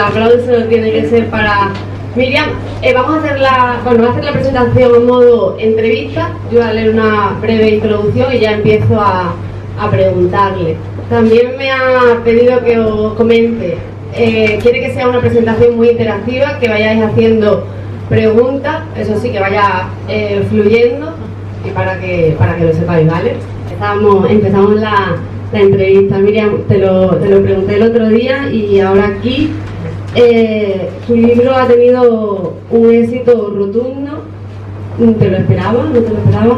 aplauso tiene que ser para Miriam. Vamos a hacer va a hacer la presentación en modo entrevista. Yo voy a leer una breve introducción y ya empiezo a preguntarle. También me ha pedido que os comente. Quiere que sea una presentación muy interactiva, que vayáis haciendo preguntas, eso sí, que vaya fluyendo, y para que lo sepáis, ¿vale? Empezamos la entrevista. Miriam, te lo pregunté el otro día y ahora aquí. Tu libro ha tenido un éxito rotundo. ¿Te lo esperabas? ¿No te lo esperabas?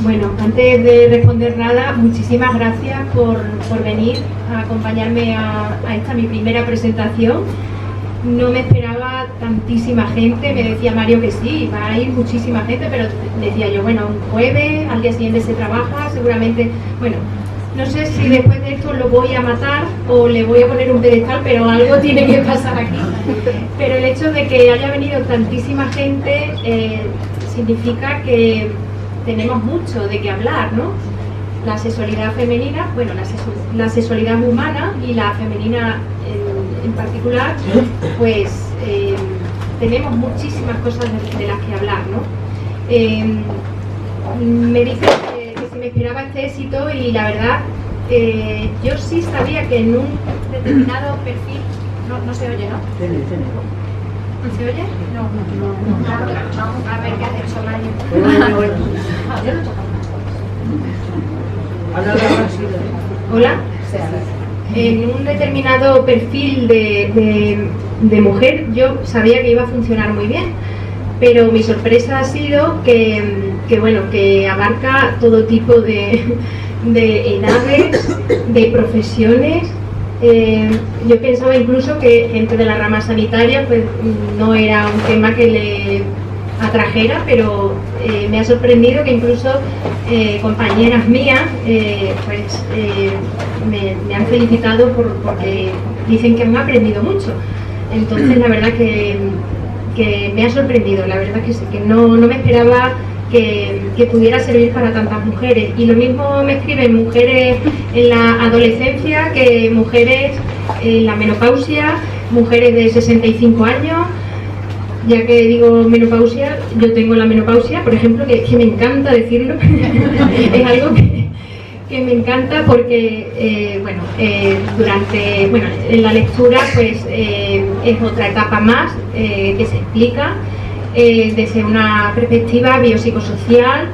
Bueno, antes de responder nada, muchísimas gracias por venir a acompañarme a esta mi primera presentación. No me esperaba tantísima gente, me decía Mario que sí, va a ir muchísima gente, pero decía yo, bueno, un jueves, al día siguiente se trabaja, seguramente, bueno, no sé si después de esto lo voy a matar o le voy a poner un pedestal, pero algo tiene que pasar aquí. Pero el hecho de que haya venido tantísima gente significa que tenemos mucho de qué hablar, ¿no? La sexualidad femenina, bueno, la sexualidad humana y la femenina en particular, pues tenemos muchísimas cosas de las que hablar, ¿no? Me dicen que si me esperaba este éxito y la verdad, yo sí sabía que en un determinado perfil, no se oye, ¿no? ¿No se oye? No. A ver qué has hecho, Mario. Hola. En un determinado perfil de mujer yo sabía que iba a funcionar muy bien, pero mi sorpresa ha sido que abarca todo tipo de edades, de profesiones. Yo pensaba incluso que gente de la rama sanitaria pues no era un tema que le atrajera, pero me ha sorprendido que incluso compañeras mías me han felicitado porque dicen que han aprendido mucho. Entonces la verdad que me ha sorprendido, la verdad que sí, que no me esperaba que pudiera servir para tantas mujeres. Y lo mismo me escriben mujeres en la adolescencia que mujeres en la menopausia, mujeres de 65 años. Ya que digo menopausia, yo tengo la menopausia, por ejemplo, que me encanta decirlo. Es algo que me encanta porque, en la lectura pues es otra etapa más que se explica desde una perspectiva biopsicosocial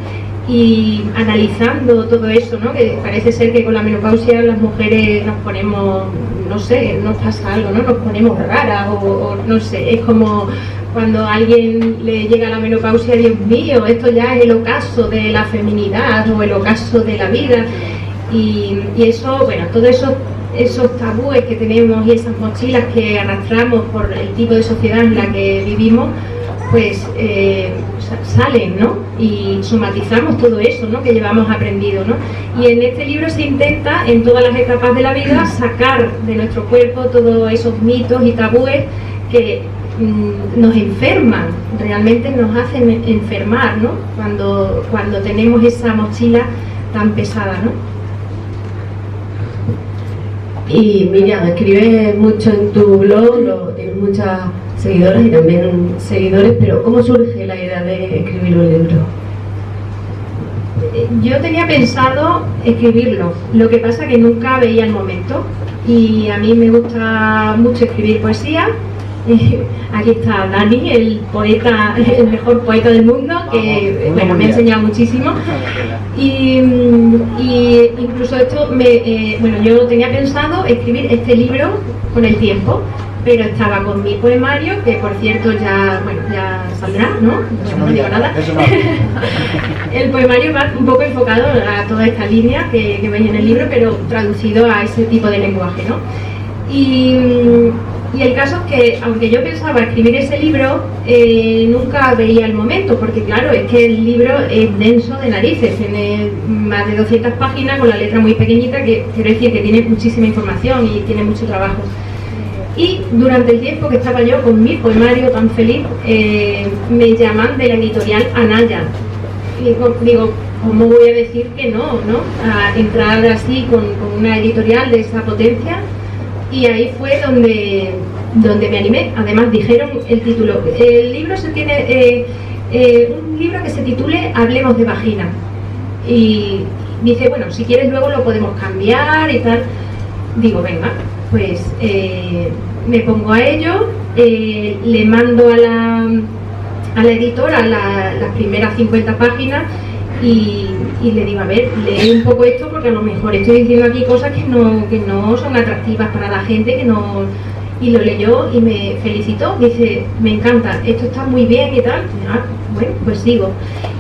y analizando todo eso, ¿no? Que parece ser que con la menopausia las mujeres nos ponemos, no sé, nos pasa algo, ¿no? Nos ponemos raras o no sé, es como cuando a alguien le llega la menopausia, Dios mío, esto ya es el ocaso de la feminidad o el ocaso de la vida. Y eso, bueno, todos esos tabúes que tenemos y esas mochilas que arrastramos por el tipo de sociedad en la que vivimos, pues salen, ¿no? Y somatizamos todo eso, ¿no? Que llevamos aprendido, ¿no? Y en este libro se intenta, en todas las etapas de la vida, sacar de nuestro cuerpo todos esos mitos y tabúes que nos enferman, realmente nos hacen enfermar, ¿no? Cuando tenemos esa mochila tan pesada, ¿no? Y Miriam, escribes mucho en tu blog, tienes muchas seguidoras y también seguidores, pero ¿cómo surge la idea de escribir un libro? Yo tenía pensado escribirlo, lo que pasa que nunca veía el momento, y a mí me gusta mucho escribir poesía. Aquí está Dani, el mejor poeta del mundo, que bueno, me ha enseñado muchísimo. Y incluso esto, yo tenía pensado escribir este libro con el tiempo, pero estaba con mi poemario, que por cierto ya saldrá, ¿no? No digo nada. El poemario va un poco enfocado a toda esta línea que veis en el libro, pero traducido a ese tipo de lenguaje, ¿no? Y el caso es que, aunque yo pensaba escribir ese libro, nunca veía el momento, porque claro, es que el libro es denso de narices, tiene más de 200 páginas con la letra muy pequeñita, que quiero decir que tiene muchísima información y tiene mucho trabajo. Y durante el tiempo que estaba yo con mi poemario tan feliz, me llaman de la editorial Anaya. Y digo, ¿cómo voy a decir que no? A entrar así con una editorial de esa potencia. y ahí fue donde me animé. Además dijeron el título. El libro tiene un libro que se titule Hablemos de vagina. Y dice, bueno, si quieres luego lo podemos cambiar y tal. Digo, venga, pues me pongo a ello, le mando a la editora las primeras 50 páginas y le digo, a ver, lee un poco esto porque a lo mejor estoy diciendo aquí cosas que no son atractivas para la gente, y lo leyó y me felicitó, dice, me encanta, esto está muy bien y tal. Bueno, pues sigo.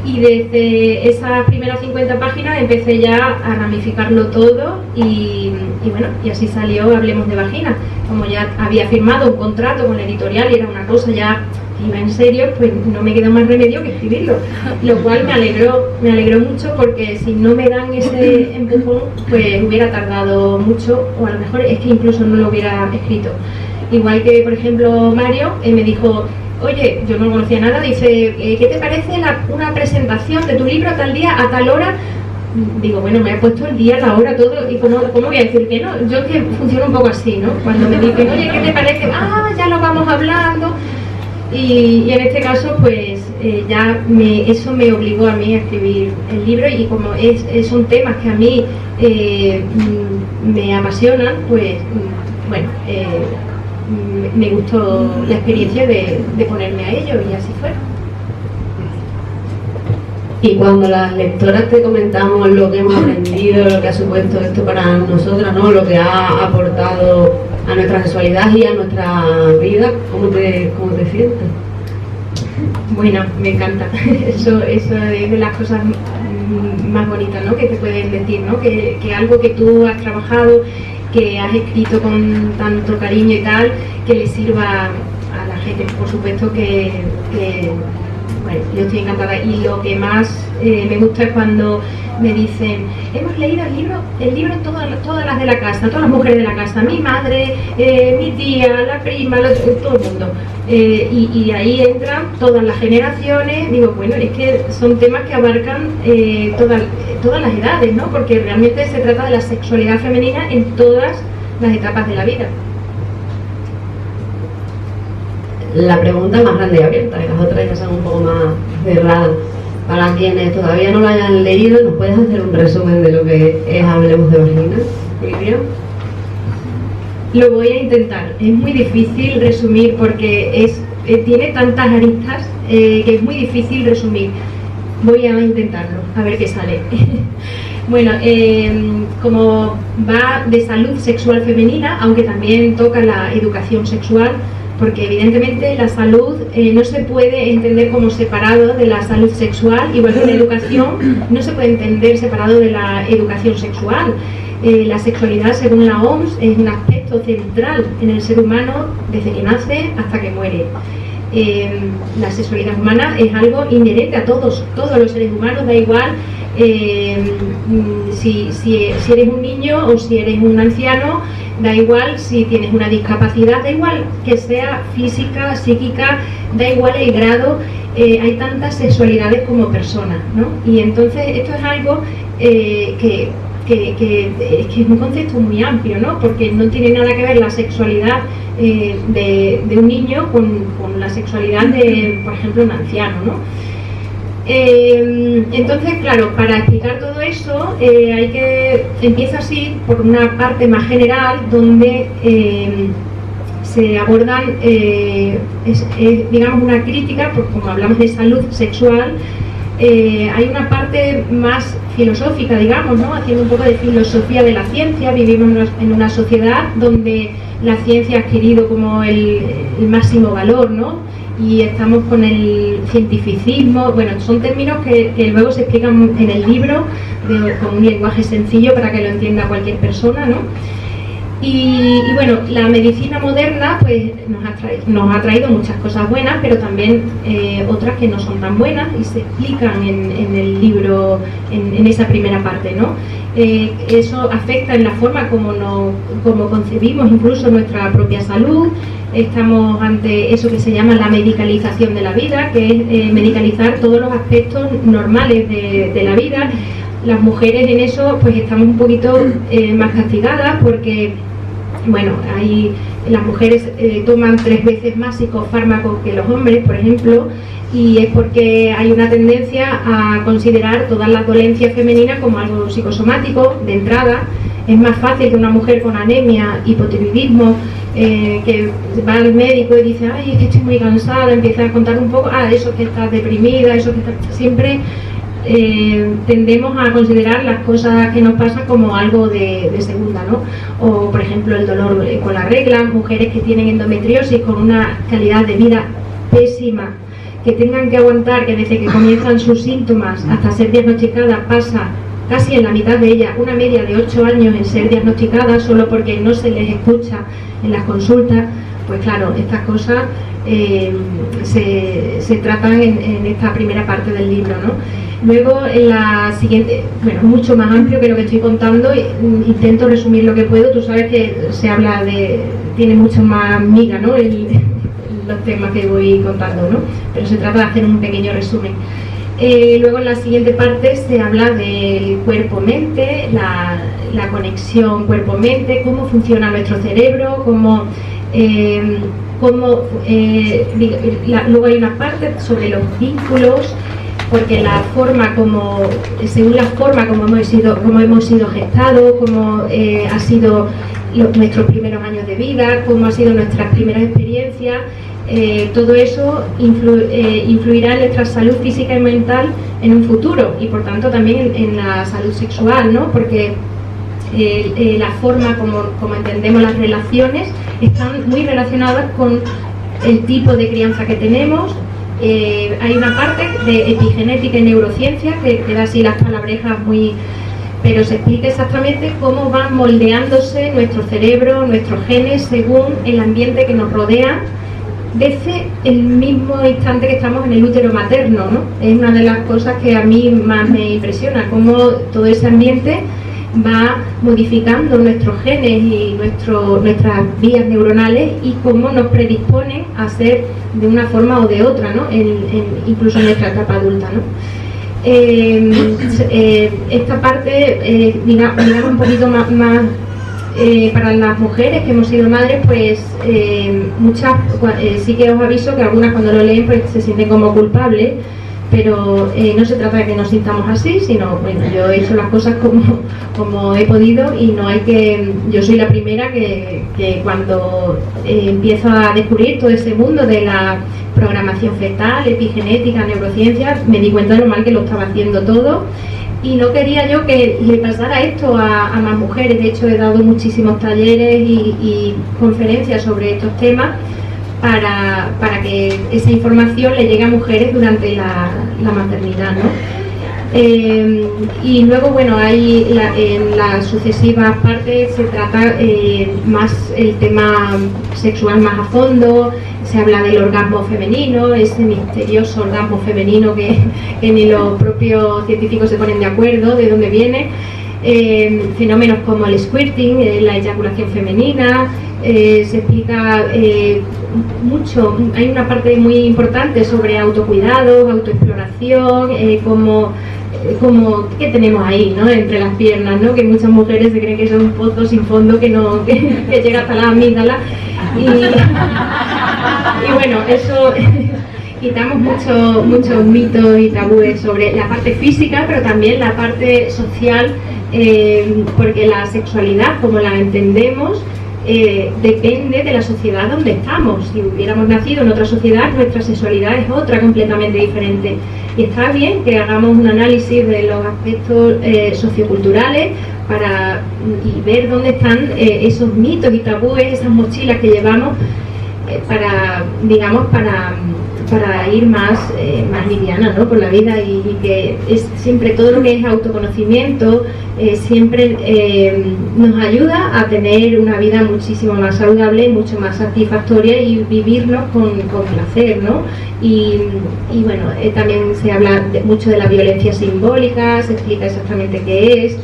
Y desde esas primeras 50 páginas empecé ya a ramificarlo todo y bueno, y así salió Hablemos de vagina. Como ya había firmado un contrato con la editorial y era una cosa ya que iba en serio, pues no me quedó más remedio que escribirlo, lo cual me alegró mucho, porque si no me dan ese empujón, pues hubiera tardado mucho, o a lo mejor es que incluso no lo hubiera escrito. Igual que, por ejemplo, Mario me dijo, oye, yo no conocía nada, dice, ¿qué te parece una presentación de tu libro tal día, a tal hora? Digo, bueno, me he puesto el día, la hora, todo, y ¿cómo voy a decir que no? Yo que funciono un poco así, ¿no? Cuando me dicen, oye, ¿qué te parece? Ya lo vamos hablando. Y en este caso, pues eso me obligó a mí a escribir el libro, y como son temas que a mí me apasionan, pues bueno, me gustó la experiencia de ponerme a ello, y así fue. Y cuando las lectoras te comentamos lo que hemos aprendido, lo que ha supuesto esto para nosotras, ¿no? Lo que ha aportado a nuestra sexualidad y a nuestra vida, ¿cómo te sientes? Bueno, me encanta. Eso es de las cosas más bonitas, ¿no? Que te pueden decir, ¿no? Que algo que tú has trabajado, que has escrito con tanto cariño y tal, que le sirva a la gente. Por supuesto que bueno, yo estoy encantada, y lo que más me gusta es cuando me dicen, hemos leído el libro todas las de la casa, todas las mujeres de la casa, mi madre, mi tía, la prima, todo el mundo, y ahí entran todas las generaciones. Digo, bueno, es que son temas que abarcan todas las edades, ¿no? Porque realmente se trata de la sexualidad femenina en todas las etapas de la vida. La pregunta más grande y abierta, y las otras ya son un poco más cerradas. Para quienes todavía no lo hayan leído, ¿nos puedes hacer un resumen de lo que es Hablemos de vagina, Olivia? Lo voy a intentar. Es muy difícil resumir porque tiene tantas aristas que es muy difícil resumir. Voy a intentarlo, a ver qué sale. Bueno, como va de salud sexual femenina, aunque también toca la educación sexual, porque evidentemente la salud no se puede entender como separado de la salud sexual, igual que la educación no se puede entender separado de la educación sexual. La sexualidad, según la OMS, es un aspecto central en el ser humano desde que nace hasta que muere. La sexualidad humana es algo inherente a todos los seres humanos, da igual si eres un niño o si eres un anciano, da igual si tienes una discapacidad, da igual que sea física, psíquica, da igual el grado, hay tantas sexualidades como personas, ¿no? Y entonces esto es algo que es un concepto muy amplio, ¿no? Porque no tiene nada que ver la sexualidad de un niño con la sexualidad de, por ejemplo, un anciano, ¿no? Entonces, claro, para explicar todo eso empieza así por una parte más general, donde se abordan, digamos, una crítica, porque como hablamos de salud sexual, hay una parte más filosófica, digamos, ¿no? Haciendo un poco de filosofía de la ciencia. Vivimos en una sociedad donde la ciencia ha adquirido como el máximo valor, ¿no? Y estamos con el cientificismo. Bueno, son términos que luego se explican en el libro con un lenguaje sencillo para que lo entienda cualquier persona, ¿no? Y bueno, la medicina moderna pues nos ha traído muchas cosas buenas, pero también otras que no son tan buenas, y se explican en el libro, en esa primera parte, ¿no? Eso afecta en la forma como concebimos incluso nuestra propia salud. Estamos ante eso que se llama la medicalización de la vida, que es medicalizar todos los aspectos normales de la vida. Las mujeres en eso pues estamos un poquito más castigadas, porque bueno, las mujeres toman 3 veces más psicofármacos que los hombres, por ejemplo, y es porque hay una tendencia a considerar todas las dolencias femeninas como algo psicosomático de entrada. Es más fácil que una mujer con anemia, hipotiroidismo, que va al médico y dice, ay, es que estoy muy cansada, empieza a contar un poco, eso que estás deprimida, eso que estás... Siempre tendemos a considerar las cosas que nos pasan como algo de segunda, ¿no? O, por ejemplo, el dolor con la regla, mujeres que tienen endometriosis con una calidad de vida pésima, que tengan que aguantar que desde que comienzan sus síntomas hasta ser diagnosticadas pasa casi en la mitad de ellas una media de 8 años en ser diagnosticadas solo porque no se les escucha en las consultas. Pues claro, estas cosas se tratan en esta primera parte del libro, ¿no? Luego en la siguiente, bueno, mucho más amplio que lo que estoy contando, intento resumir lo que puedo. Tú sabes que se habla tiene mucho más miga, ¿no? Los temas que voy contando, ¿no? Pero se trata de hacer un pequeño resumen. Luego en la siguiente parte se habla del cuerpo-mente, la conexión cuerpo-mente, cómo funciona nuestro cerebro, luego hay una parte sobre los vínculos, porque según la forma como hemos sido gestados, cómo ha sido nuestros primeros años de vida, cómo ha sido nuestras primeras experiencias, todo eso influirá en nuestra salud física y mental en un futuro, y por tanto también en la salud sexual, ¿no? Porque la forma como entendemos las relaciones están muy relacionadas con el tipo de crianza que tenemos. Hay una parte de epigenética y neurociencia que da así las palabrejas pero se explica exactamente cómo van moldeándose nuestro cerebro, nuestros genes según el ambiente que nos rodea desde el mismo instante que estamos en el útero materno, ¿no? Es una de las cosas que a mí más me impresiona, cómo todo ese ambiente va modificando nuestros genes y nuestras vías neuronales y cómo nos predispone a ser de una forma o de otra, ¿no? Incluso en nuestra etapa adulta, ¿no? Esta parte, digamos un poquito más para las mujeres que hemos sido madres, pues muchas, sí que os aviso que algunas cuando lo leen pues se sienten como culpables, pero no se trata de que nos sintamos así, sino, bueno, yo he hecho las cosas como he podido, y no hay que... Yo soy la primera que cuando empiezo a descubrir todo ese mundo de la programación fetal, epigenética, neurociencia, me di cuenta de lo mal que lo estaba haciendo todo, y no quería yo que le pasara esto a más mujeres. De hecho, he dado muchísimos talleres y conferencias sobre estos temas para que esa información le llegue a mujeres durante la maternidad, ¿no? Y luego, bueno, en las sucesivas partes se trata más el tema sexual más a fondo. Se habla del orgasmo femenino, ese misterioso orgasmo femenino que ni los propios científicos se ponen de acuerdo de dónde viene. Fenómenos como el squirting, la eyaculación femenina, se explica mucho. Hay una parte muy importante sobre autocuidado, autoexploración, qué tenemos ahí, ¿no? Entre las piernas, ¿no? Que muchas mujeres se creen que es un pozo sin fondo que llega hasta la amígdala, y bueno, eso quitamos muchos mitos y tabúes sobre la parte física, pero también la parte social, porque la sexualidad, como la entendemos, depende de la sociedad donde estamos. Si hubiéramos nacido en otra sociedad, nuestra sexualidad es otra completamente diferente. Y está bien que hagamos un análisis de los aspectos socioculturales y ver dónde están esos mitos y tabúes, esas mochilas que llevamos para ir más liviana, ¿no? Por la vida, y que es siempre todo lo que es autoconocimiento siempre nos ayuda a tener una vida muchísimo más saludable y mucho más satisfactoria, y vivirnos con placer, ¿no? Y bueno, también se habla mucho de la violencia simbólica, se explica exactamente qué es,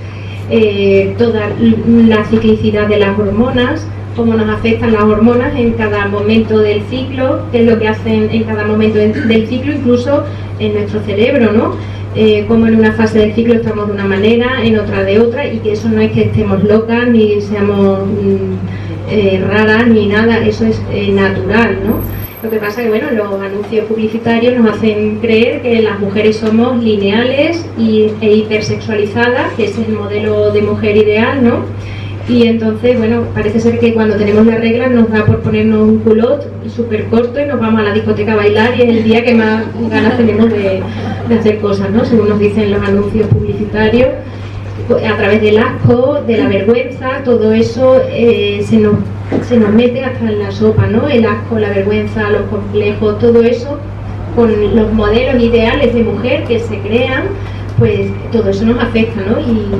toda la ciclicidad de las hormonas, cómo nos afectan las hormonas en cada momento del ciclo, qué es lo que hacen en cada momento del ciclo, incluso en nuestro cerebro, ¿no? Como en una fase del ciclo estamos de una manera, en otra de otra, y que eso no es que estemos locas ni seamos raras ni nada, eso es natural, ¿no? Lo que pasa es que, bueno, los anuncios publicitarios nos hacen creer que las mujeres somos lineales e hipersexualizadas, que ese es el modelo de mujer ideal, ¿no? Y entonces, bueno, parece ser que cuando tenemos la regla nos da por ponernos un culot súper corto y nos vamos a la discoteca a bailar, y es el día que más ganas tenemos de hacer cosas, ¿no? Según nos dicen los anuncios publicitarios, a través del asco, de la vergüenza, todo eso se nos mete hasta en la sopa, ¿no? El asco, la vergüenza, los complejos, todo eso, con los modelos ideales de mujer que se crean, pues todo eso nos afecta, ¿no?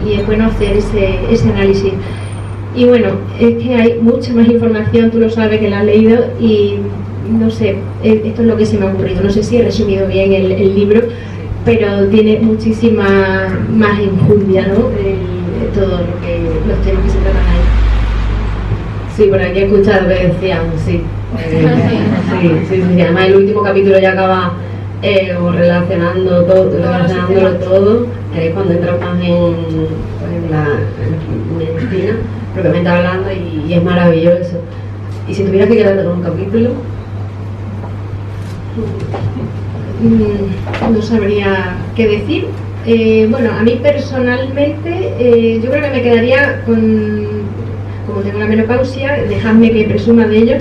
Y es bueno hacer ese análisis. Y bueno, es que hay mucha más información, tú lo sabes, que la has leído, y no sé, esto es lo que se me ha ocurrido. No sé si he resumido bien el libro, pero tiene muchísima más enjundia, ¿no? Todo los temas que se tratan ahí. Sí, por aquí he escuchado que decían, sí. Sí. Además el último capítulo ya acaba relacionándolo todo, que es cuando entras más en la medicina, propiamente hablando, y es maravilloso. Y si tuvieras que quedarte con un capítulo, no sabría qué decir. Bueno, a mí personalmente, yo creo que me quedaría como tengo la menopausia, dejadme que presuma de ello,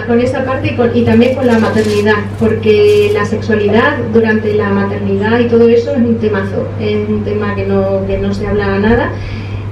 con esa parte y también con la maternidad, porque la sexualidad durante la maternidad y todo eso es un temazo, es un tema que no se habla nada.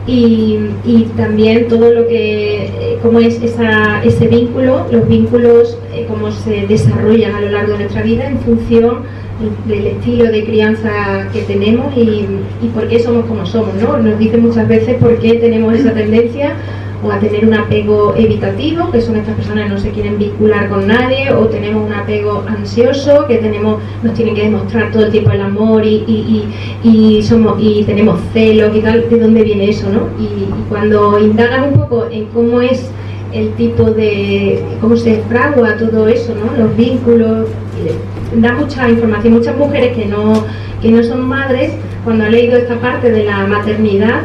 Y también todo lo que, cómo es ese vínculo, los vínculos, cómo se desarrollan a lo largo de nuestra vida en función del estilo de crianza que tenemos y por qué somos como somos, ¿no? Nos dicen muchas veces por qué tenemos esa tendencia o a tener un apego evitativo, que son estas personas que no se quieren vincular con nadie, o tenemos un apego ansioso, que nos tienen que demostrar todo el tiempo el amor y tenemos celos y tal. ¿De dónde viene eso, no? Y cuando indagan un poco en cómo es el tipo de, cómo se fragua todo eso, ¿no? Los vínculos, da mucha información. Muchas mujeres que no son madres, cuando han leído esta parte de la maternidad,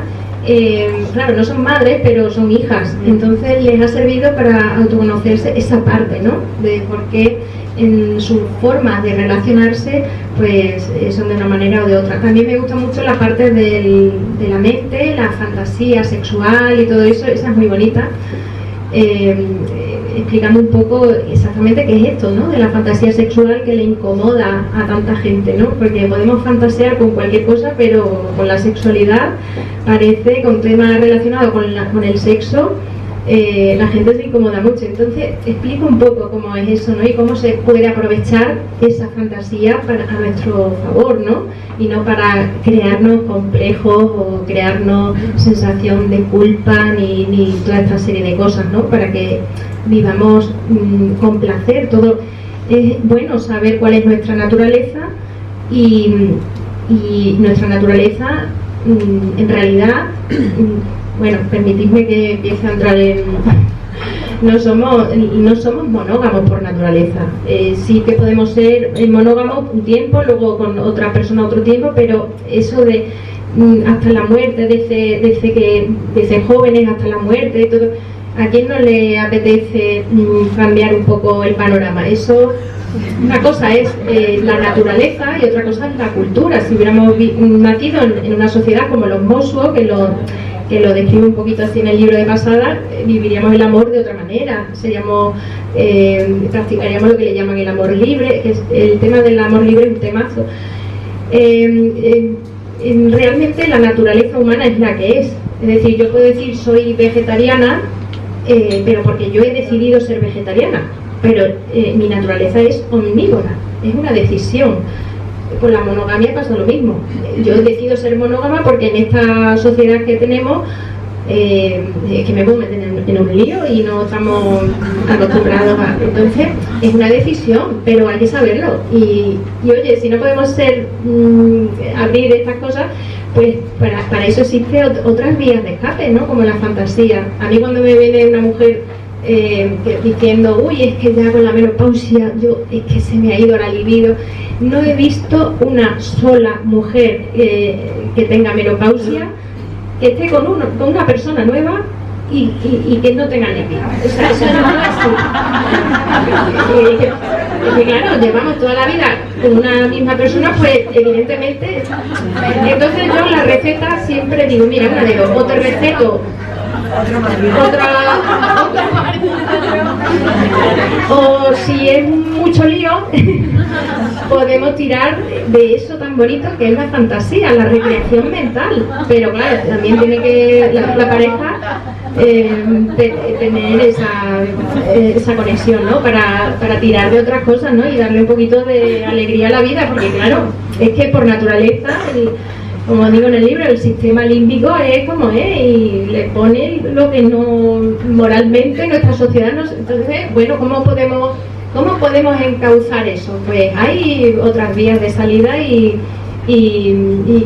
claro, no son madres, pero son hijas, entonces les ha servido para autoconocerse esa parte, ¿no? De por qué en sus formas de relacionarse pues son de una manera o de otra. También me gusta mucho la parte de la mente, la fantasía sexual y todo eso, esa es muy bonita, explicando un poco exactamente qué es esto, ¿no? De la fantasía sexual que le incomoda a tanta gente, ¿no? Porque podemos fantasear con cualquier cosa, pero con la sexualidad parece, con temas relacionados con el sexo, la gente se incomoda mucho. Entonces explico un poco cómo es eso, ¿no? Y cómo se puede aprovechar esa fantasía a nuestro favor, ¿no? Y no para crearnos complejos o crearnos sensación de culpa ni toda esta serie de cosas, ¿no? Para que vivamos con placer. Todo es bueno saber cuál es nuestra naturaleza y nuestra naturaleza en realidad, bueno, permitidme que empiece a entrar en... No somos monógamos por naturaleza. Sí que podemos ser monógamos un tiempo, luego con otra persona otro tiempo, pero eso de hasta la muerte, desde jóvenes hasta la muerte y todo, ¿a quién no le apetece cambiar un poco el panorama? Eso, una cosa es la naturaleza y otra cosa es la cultura. Si hubiéramos nacido en una sociedad como los Mosuo, que lo describe un poquito así en el libro de Pasada, viviríamos el amor de otra manera, practicaríamos lo que le llaman el amor libre, que es el tema del amor libre, es un temazo. Realmente la naturaleza humana es la que es decir, yo puedo decir soy vegetariana, pero porque yo he decidido ser vegetariana, pero mi naturaleza es omnívora, es una decisión. Con la monogamia pasa lo mismo. Yo decido ser monógama porque en esta sociedad que tenemos, que me puedo meter en un lío y no estamos acostumbrados a... Entonces, es una decisión, pero hay que saberlo. Y oye, si no podemos abrir estas cosas, pues para eso existen otras vías de escape, ¿no? Como la fantasía. A mí cuando me viene una mujer diciendo, uy, es que ya con la menopausia, es que se me ha ido la libido. No he visto una sola mujer que tenga menopausia que esté con una persona nueva y que no tengan libido. O sea, eso no es así. Y claro, llevamos toda la vida con una misma persona, pues evidentemente. Entonces yo la receta siempre digo, mira, o te receto o si es mucho lío, podemos tirar de eso tan bonito que es la fantasía, la recreación mental. Pero claro, también tiene que la pareja tener esa conexión, ¿no? Para tirar de otras cosas, ¿no? Y darle un poquito de alegría a la vida, porque claro, es que por naturaleza, como digo en el libro, el sistema límbico es como es y le pone lo que no moralmente nuestra sociedad nos. Entonces, bueno, ¿cómo podemos encauzar eso? Pues hay otras vías de salida y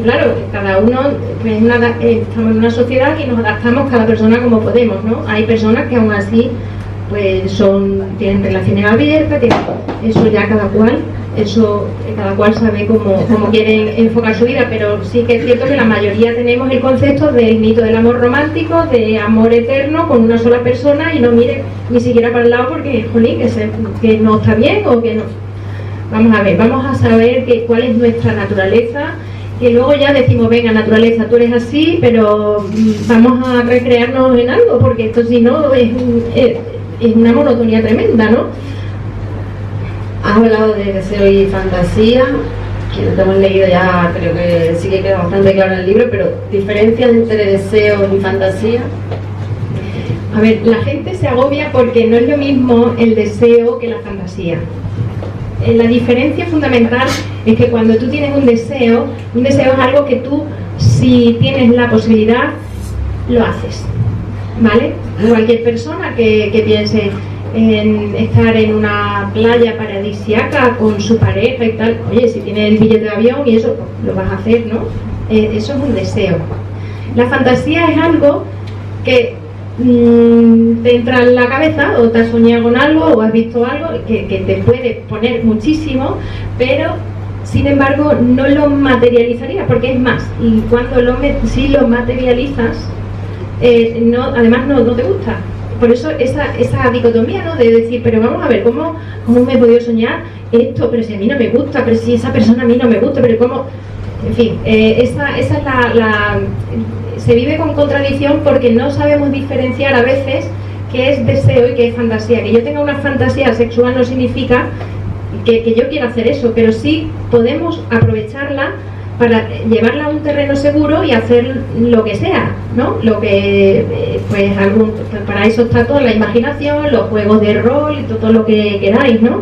claro, cada uno, pues estamos en una sociedad y nos adaptamos cada persona como podemos, ¿no? Hay personas que aún así pues tienen relaciones abiertas, eso ya cada cual sabe cómo quieren enfocar su vida, pero sí que es cierto que la mayoría tenemos el concepto del mito del amor romántico, de amor eterno con una sola persona y no mire ni siquiera para el lado porque, jolín, que no está bien o que no. Vamos a ver, vamos a saber cuál es nuestra naturaleza, que luego ya decimos, venga, naturaleza, tú eres así, pero vamos a recrearnos en algo, porque esto si no es una monotonía tremenda, ¿no? Has hablado de deseo y fantasía, que lo hemos leído ya, creo que sí que queda bastante claro en el libro, pero ¿diferencias entre deseos y fantasía? A ver, la gente se agobia porque no es lo mismo el deseo que la fantasía. La diferencia fundamental es que cuando tú tienes un deseo es algo que tú, si tienes la posibilidad, lo haces, ¿vale? Cualquier persona que piense en estar en una playa paradisíaca con su pareja y tal, oye, si tienes el billete de avión y eso, lo vas a hacer, ¿no? Eso es un deseo. La fantasía es algo que te entra en la cabeza o te has soñado con algo o has visto algo que te puede poner muchísimo, pero sin embargo no lo materializarías porque es más, y cuando si lo materializas además no te gusta. Por eso esa dicotomía, ¿no? De decir, pero vamos a ver, ¿cómo me he podido soñar esto? Pero si a mí no me gusta, pero si esa persona a mí no me gusta, pero ¿cómo? En fin, esa es se vive con contradicción porque no sabemos diferenciar a veces qué es deseo y qué es fantasía. Que yo tenga una fantasía sexual no significa que yo quiera hacer eso, pero sí podemos aprovecharla para llevarla a un terreno seguro y hacer lo que sea, ¿no? Lo que, pues para eso está toda la imaginación, los juegos de rol y todo lo que queráis, ¿no?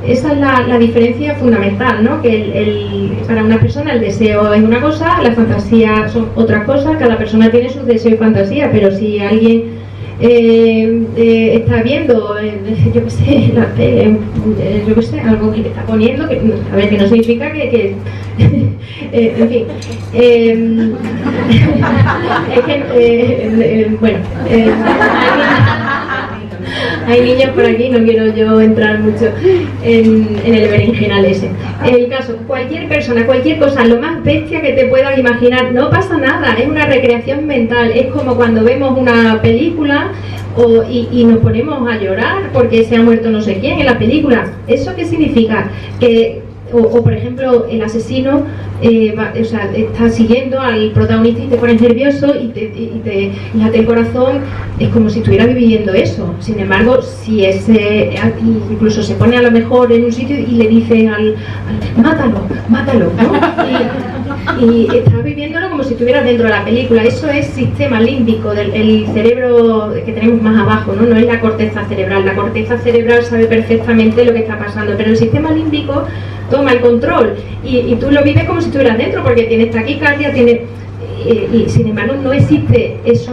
Esa es la diferencia fundamental, ¿no? Que para una persona el deseo es una cosa, la fantasía son otras cosas, cada persona tiene sus deseos y fantasía, pero si alguien está viendo, yo qué sé, la tele, yo qué sé, algo que le está poniendo, que no significa que en fin, es que, bueno, hay niños por aquí, no quiero yo entrar mucho en el berenjenal ese. El caso, cualquier persona, cualquier cosa, lo más bestia que te puedas imaginar, no pasa nada, es una recreación mental, es como cuando vemos una película y nos ponemos a llorar porque se ha muerto no sé quién en la película. ¿Eso qué significa? Que o por ejemplo el asesino está siguiendo al protagonista y te pones nervioso y te late el corazón, es como si estuviera viviendo eso. Sin embargo, si incluso se pone a lo mejor en un sitio y le dice al mátalo, ¿no? y estás viviéndolo como si estuvieras dentro de la película. Eso es sistema límbico del cerebro que tenemos más abajo, ¿no? No es la corteza cerebral. La corteza cerebral sabe perfectamente lo que está pasando, pero el sistema límbico toma el control y tú lo vives como si estuvieras dentro porque tienes taquicardia, y sin embargo eso no existe, es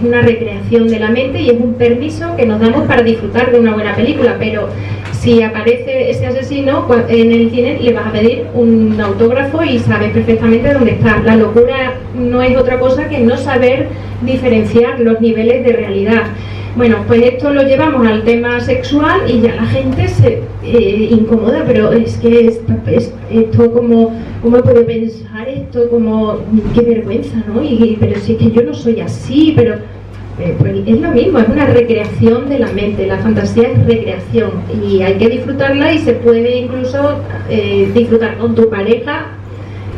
una recreación de la mente y es un permiso que nos damos para disfrutar de una buena película. Pero si aparece ese asesino en el cine, le vas a pedir un autógrafo y sabes perfectamente dónde está. La locura no es otra cosa que no saber diferenciar los niveles de realidad. Bueno, pues esto lo llevamos al tema sexual y ya la gente se incomoda, pero es que esto ¿cómo puedo pensar esto? Como, qué vergüenza, ¿no? Pero si es que yo no soy así, pero Pues es lo mismo, es una recreación de la mente, la fantasía es recreación y hay que disfrutarla y se puede incluso disfrutar con tu pareja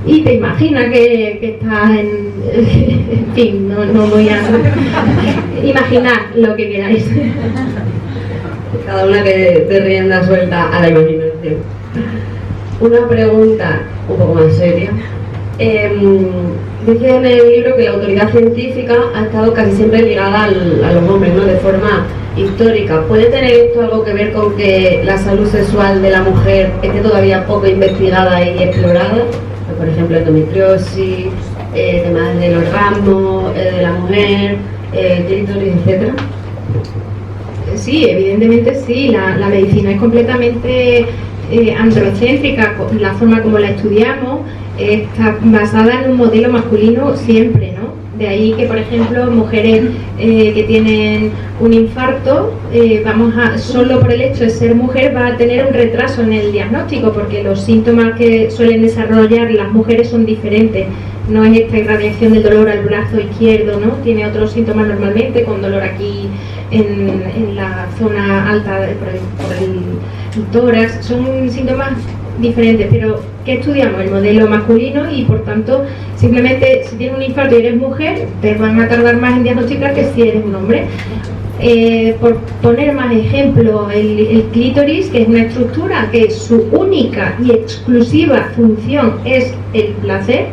y te imaginas que estás en fin, no voy a imaginar lo que queráis. Cada una que te rienda suelta a la imaginación. Una pregunta un poco más seria. Dice en el libro que la autoridad científica ha estado casi siempre ligada a los hombres, ¿no? De forma histórica. ¿Puede tener esto algo que ver con que la salud sexual de la mujer esté todavía poco investigada y explorada? Por ejemplo, endometriosis, temas del orgasmo, de la mujer, clítoris, etc. Sí, evidentemente sí, la medicina es completamente androcéntrica, la forma como la estudiamos está basada en un modelo masculino siempre, ¿no? De ahí que, por ejemplo, mujeres que tienen un infarto, solo por el hecho de ser mujer va a tener un retraso en el diagnóstico, porque los síntomas que suelen desarrollar las mujeres son diferentes. No es esta irradiación del dolor al brazo izquierdo, ¿no? Tiene otros síntomas normalmente, con dolor aquí en la zona alta por el tórax. Son síntomas diferentes, pero ¿qué estudiamos? El modelo masculino y por tanto simplemente si tienes un infarto y eres mujer te van a tardar más en diagnosticar que si eres un hombre. Por poner más ejemplo, el clítoris, que es una estructura que su única y exclusiva función es el placer,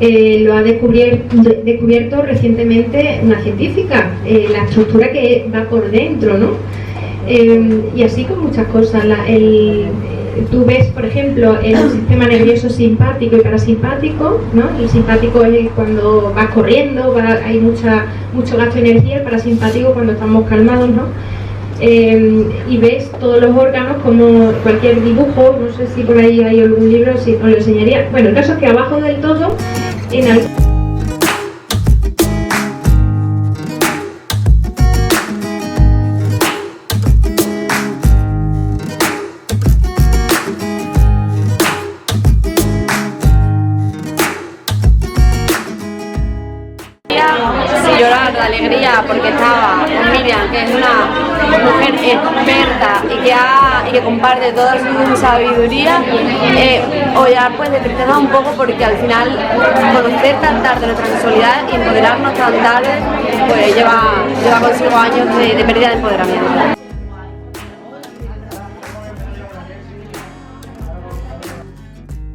lo ha descubierto recientemente una científica, la estructura que va por dentro, ¿no? Y así con muchas cosas. Tú ves, por ejemplo, el sistema nervioso simpático y parasimpático, ¿no? El simpático es cuando vas corriendo, hay mucho gasto de energía. El parasimpático cuando estamos calmados, ¿no? Y ves todos los órganos como cualquier dibujo. No sé si por ahí hay algún libro, si os lo enseñaría. Bueno, el caso es que abajo del todo, llorar de alegría porque estaba con Miriam, que es una mujer experta y que comparte toda su sabiduría, o ya pues de tristeza un poco porque al final conocer tan tarde nuestra sexualidad y empoderarnos tan tarde pues lleva consigo años de pérdida de empoderamiento.